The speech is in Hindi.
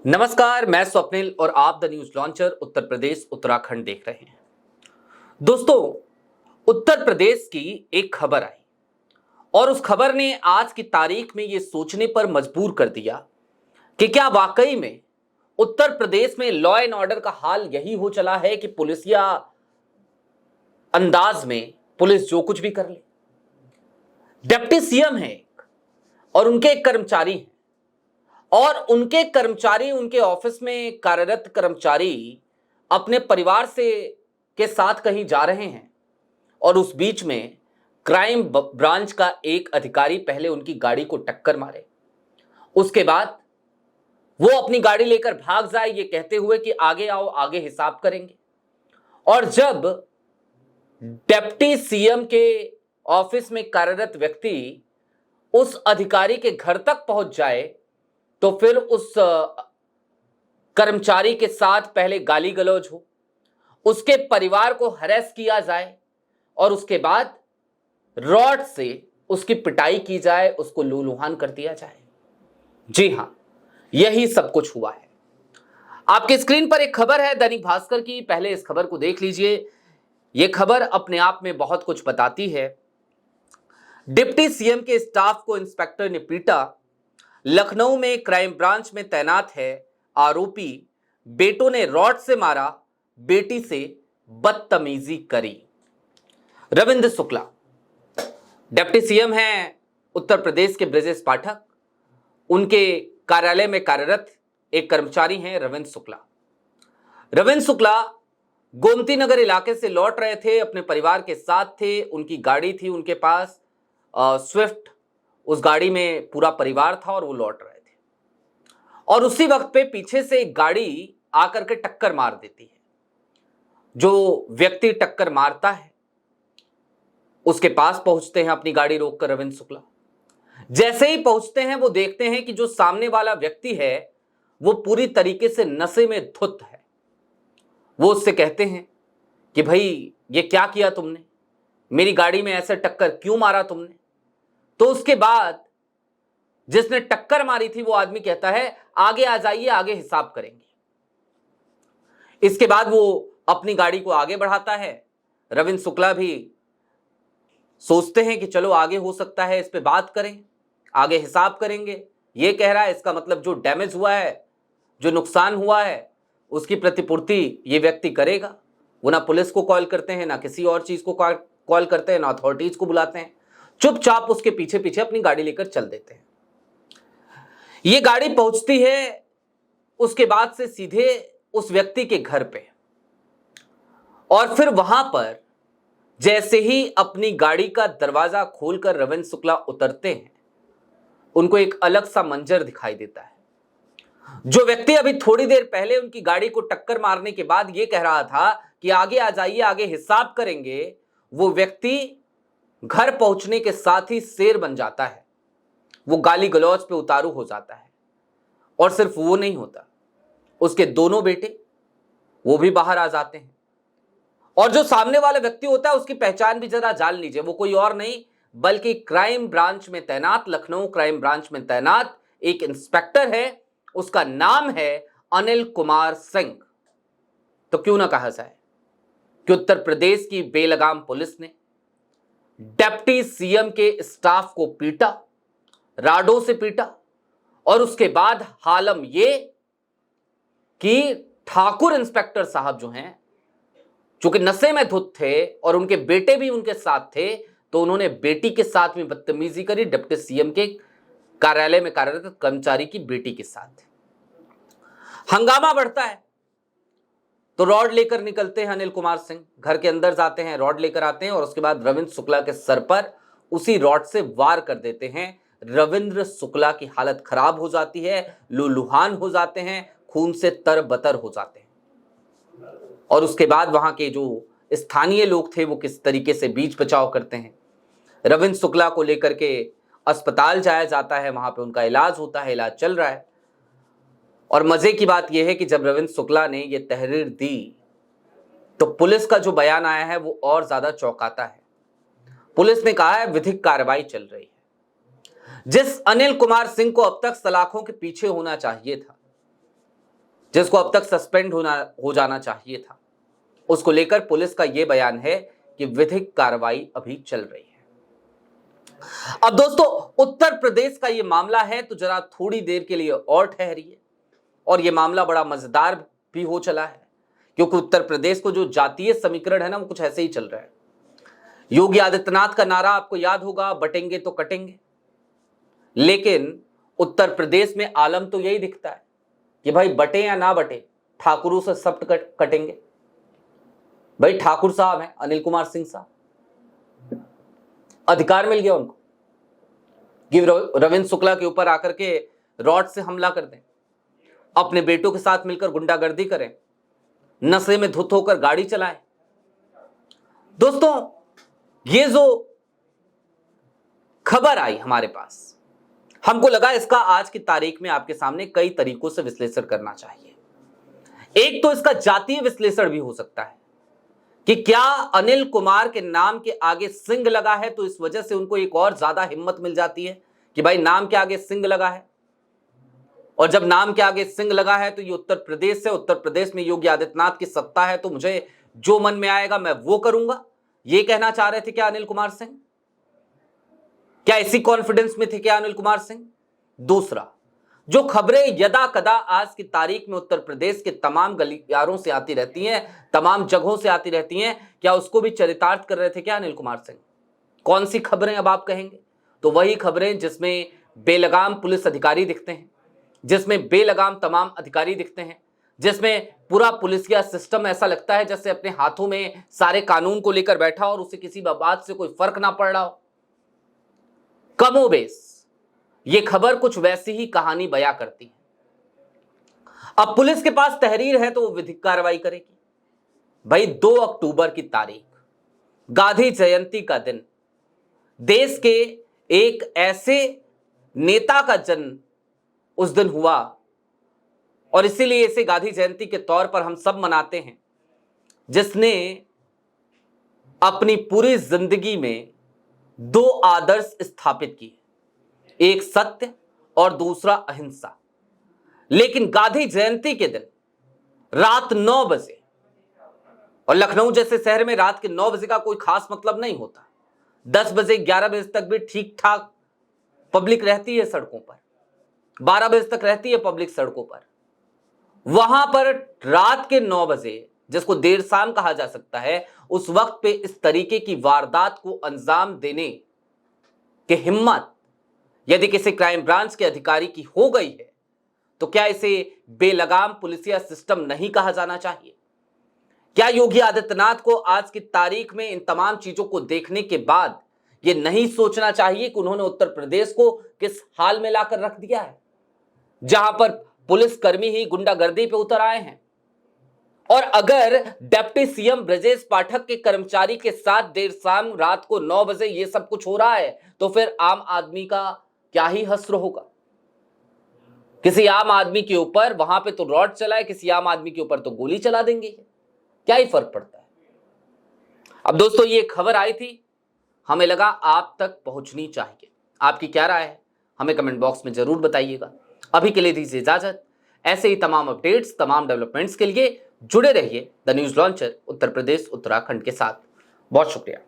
नमस्कार, मैं स्वप्निल और आप the news launcher Uttar Pradesh Uttarakhand देख रहे हैं। दोस्तों, उत्तर प्रदेश की एक खबर आई और उस खबर ने आज की तारीख में यह सोचने पर मजबूर कर दिया कि क्या वाकई में उत्तर प्रदेश में लॉ एंड ऑर्डर का हाल यही हो चला है कि पुलिसिया अंदाज में पुलिस जो कुछ भी कर ले। डिप्टी सीएम है और उनके एक कर्मचारी हैं और उनके कर्मचारी, उनके ऑफिस में कार्यरत कर्मचारी अपने परिवार से के साथ कहीं जा रहे हैं और उस बीच में क्राइम ब्रांच का एक अधिकारी पहले उनकी गाड़ी को टक्कर मारे। उसके बाद वो अपनी गाड़ी लेकर भाग जाए ये कहते हुए कि आगे आओ, आगे हिसाब करेंगे। और जब डिप्टी सीएम के ऑफिस में कार्यरत व्यक्ति उस अधिकारी के घर तक पहुंच जाए तो फिर उस कर्मचारी के साथ पहले गाली गलौज हो, उसके परिवार को हरेस किया जाए और उसके बाद रॉड से उसकी पिटाई की जाए, उसको लूलुहान कर दिया जाए। जी हां, यही सब कुछ हुआ है। आपके स्क्रीन पर एक खबर है दैनिक भास्कर की, पहले इस खबर को देख लीजिए। यह खबर अपने आप में बहुत कुछ बताती है। डिप्टी सीएम के स्टाफ को इंस्पेक्टर ने पीटा। लखनऊ में क्राइम ब्रांच में तैनात है आरोपी, बेटों ने रॉड से मारा, बेटी से बदतमीजी करी। रविंद्र शुक्ला डिप्टी सीएम हैं उत्तर प्रदेश के ब्रजेश पाठक, उनके कार्यालय में कार्यरत एक कर्मचारी हैं रविंद्र शुक्ला। रविंद्र शुक्ला गोमती नगर इलाके से लौट रहे थे, अपने परिवार के साथ थे। उनकी गाड़ी थी उनके पास, स्विफ्ट। उस गाड़ी में पूरा परिवार था और वो लौट रहे थे और उसी वक्त पे पीछे से एक गाड़ी आकर के टक्कर मार देती है। जो व्यक्ति टक्कर मारता है उसके पास पहुंचते हैं अपनी गाड़ी रोककर रविंद्र शुक्ला। जैसे ही पहुंचते हैं वो देखते हैं कि जो सामने वाला व्यक्ति है वो पूरी तरीके से नशे में धुत है। वो उससे कहते हैं कि भाई ये क्या किया तुमने, मेरी गाड़ी में ऐसे टक्कर क्यों मारा तुमने। तो उसके बाद जिसने टक्कर मारी थी वो आदमी कहता है आगे आ जाइए, आगे हिसाब करेंगे। इसके बाद वो अपनी गाड़ी को आगे बढ़ाता है। रविंद्र शुक्ला भी सोचते हैं कि चलो आगे हो सकता है, इस पे बात करें, आगे हिसाब करेंगे। ये कह रहा है इसका मतलब जो डैमेज हुआ है, जो नुकसान हुआ है, उसकी प्रतिपूर्ति ये व्यक्ति करेगा। वो ना पुलिस को कॉल करते हैं, ना किसी और चीज को कॉल करते हैं, ना अथॉरिटीज को बुलाते हैं, चुपचाप उसके पीछे पीछे अपनी गाड़ी लेकर चल देते हैं। ये गाड़ी पहुंचती है उसके बाद से सीधे उस व्यक्ति के घर पे और फिर वहां पर जैसे ही अपनी गाड़ी का दरवाजा खोलकर रविंद्र शुक्ला उतरते हैं, उनको एक अलग सा मंजर दिखाई देता है। जो व्यक्ति अभी थोड़ी देर पहले उनकी गाड़ी को टक्कर मारने के बाद यह कह रहा था कि आगे आ जाइए, आगे हिसाब करेंगे, वो व्यक्ति घर पहुंचने के साथ ही शेर बन जाता है। वो गाली गलौज पे उतारू हो जाता है और सिर्फ वो नहीं होता, उसके दोनों बेटे वो भी बाहर आ जाते हैं। और जो सामने वाला व्यक्ति होता है उसकी पहचान भी जरा जान लीजिए, वो कोई और नहीं बल्कि क्राइम ब्रांच में तैनात, लखनऊ क्राइम ब्रांच में तैनात एक इंस्पेक्टर है। उसका नाम है अनिल कुमार सिंह। तो क्यों ना कहा जाए कि उत्तर प्रदेश की बेलगाम पुलिस ने डिप्टी सीएम के स्टाफ को पीटा, राडों से पीटा और उसके बाद हालम ये कि ठाकुर इंस्पेक्टर साहब जो हैं, जो कि नशे में धुत थे और उनके बेटे भी उनके साथ थे, तो उन्होंने बेटी के साथ भी बदतमीजी करी, डिप्टी सीएम के कार्यालय में कार्यरत कर्मचारी की बेटी के साथ। हंगामा बढ़ता है तो रॉड लेकर निकलते हैं अनिल कुमार सिंह, घर के अंदर जाते हैं, रॉड लेकर आते हैं और उसके बाद रविंद्र शुक्ला के सर पर उसी रॉड से वार कर देते हैं। रविंद्र शुक्ला की हालत खराब हो जाती है, लूलुहान हो जाते हैं, खून से तरबतर हो जाते हैं। और उसके बाद वहां के जो स्थानीय लोग थे वो किस तरीके से बीच बचाव करते हैं। रविंद्र शुक्ला को लेकर के अस्पताल जाया जाता है, वहां पे उनका इलाज होता है, इलाज चल रहा है। और मजे की बात यह है कि जब रविंद्र शुक्ला ने यह तहरीर दी तो पुलिस का जो बयान आया है वो और ज्यादा चौंकाता है। पुलिस ने कहा है विधिक कार्रवाई चल रही है। जिस अनिल कुमार सिंह को अब तक सलाखों के पीछे होना चाहिए था, जिसको अब तक सस्पेंड हो जाना चाहिए था, उसको लेकर पुलिस का यह बयान है कि विधिक कार्रवाई अभी चल रही है। अब दोस्तों, उत्तर प्रदेश का यह मामला है तो जरा थोड़ी देर के लिए और ठहरिए, और यह मामला बड़ा मजेदार भी हो चला है, क्योंकि उत्तर प्रदेश को जो जातीय समीकरण है ना, वो कुछ ऐसे ही चल रहा है। योगी आदित्यनाथ का नारा आपको याद होगा, बटेंगे तो कटेंगे। लेकिन उत्तर प्रदेश में आलम तो यही दिखता है कि भाई बटे या ना बटे, ठाकुरों से सब कटेंगे। भाई ठाकुर साहब हैं, अनिल कुमार सिंह साहब, अधिकार मिल गया उनको कि रविंद्र शुक्ला के ऊपर आकर के रॉड से हमला कर दें, अपने बेटों के साथ मिलकर गुंडागर्दी करें, नशे में धुत होकर गाड़ी चलाएं। दोस्तों, ये जो खबर आई हमारे पास, हमको लगा इसका आज की तारीख में आपके सामने कई तरीकों से विश्लेषण करना चाहिए। एक तो इसका जातीय विश्लेषण भी हो सकता है कि क्या अनिल कुमार के नाम के आगे सिंह लगा है, तो इस वजह से उनको एक और ज्यादा हिम्मत मिल जाती है कि भाई नाम के आगे सिंह लगा है, और जब नाम के आगे सिंह लगा है तो ये उत्तर प्रदेश है, उत्तर प्रदेश में योगी आदित्यनाथ की सत्ता है, तो मुझे जो मन में आएगा मैं वो करूंगा। ये कहना चाह रहे थे क्या अनिल कुमार सिंह? क्या इसी कॉन्फिडेंस में थे क्या अनिल कुमार सिंह? दूसरा, जो खबरें यदा कदा आज की तारीख में उत्तर प्रदेश के तमाम गलियारों से आती रहती हैं, तमाम जगहों से आती रहती हैं, क्या उसको भी चरितार्थ कर रहे थे क्या अनिल कुमार सिंह? कौन सी खबरें अब आप कहेंगे? तो वही खबरें जिसमें बेलगाम पुलिस अधिकारी दिखते हैं, जिसमें बेलगाम तमाम अधिकारी दिखते हैं, जिसमें पूरा पुलिसिया सिस्टम ऐसा लगता है जैसे अपने हाथों में सारे कानून को लेकर बैठा और उसे किसी बात से कोई फर्क ना पड़ रहा हो। कमोबेश ये खबर कुछ वैसी ही कहानी बयां करती है। अब पुलिस के पास तहरीर है तो वो विधिक कार्रवाई करेगी। भाई 2 अक्टूबर की तारीख, गांधी जयंती का दिन, देश के एक ऐसे नेता का जन्म उस दिन हुआ, और इसीलिए इसे गांधी जयंती के तौर पर हम सब मनाते हैं, जिसने अपनी पूरी जिंदगी में 2 आदर्श स्थापित किए, एक सत्य और दूसरा अहिंसा। लेकिन गांधी जयंती के दिन रात 9 बजे, और लखनऊ जैसे शहर में रात के 9 बजे का कोई खास मतलब नहीं होता, 10 बजे 11 बजे तक भी ठीक ठाक पब्लिक रहती है सड़कों पर, 12 बजे तक रहती है पब्लिक सड़कों पर। वहां पर रात के 9 बजे, जिसको देर शाम कहा जा सकता है, उस वक्त पे इस तरीके की वारदात को अंजाम देने की हिम्मत यदि किसी क्राइम ब्रांच के अधिकारी की हो गई है, तो क्या इसे बेलगाम पुलिसिया सिस्टम नहीं कहा जाना चाहिए? क्या योगी आदित्यनाथ को आज की तारीख में इन तमाम चीजों को देखने के बाद यह नहीं सोचना चाहिए कि उन्होंने उत्तर प्रदेश को किस हाल में लाकर रख दिया है, जहां पर पुलिस कर्मी ही गुंडागर्दी पे उतर आए हैं? और अगर डिप्टी सीएम ब्रजेश पाठक के कर्मचारी के साथ देर शाम रात को 9 बजे ये सब कुछ हो रहा है, तो फिर आम आदमी का क्या ही हश्र होगा? किसी आम आदमी के ऊपर वहां पे तो रॉड चलाए, किसी आम आदमी के ऊपर तो गोली चला देंगे, क्या ही फर्क पड़ता है? अब दोस्तों, ये खबर आई थी, हमें लगा आप तक पहुंचनी चाहिए। आपकी क्या राय है हमें कमेंट बॉक्स में जरूर बताइएगा। अभी के लिए दीजिए इजाजत। ऐसे ही तमाम अपडेट्स, तमाम डेवलपमेंट्स के लिए जुड़े रहिए the news launcher Uttar Pradesh Uttarakhand के साथ। बहुत शुक्रिया।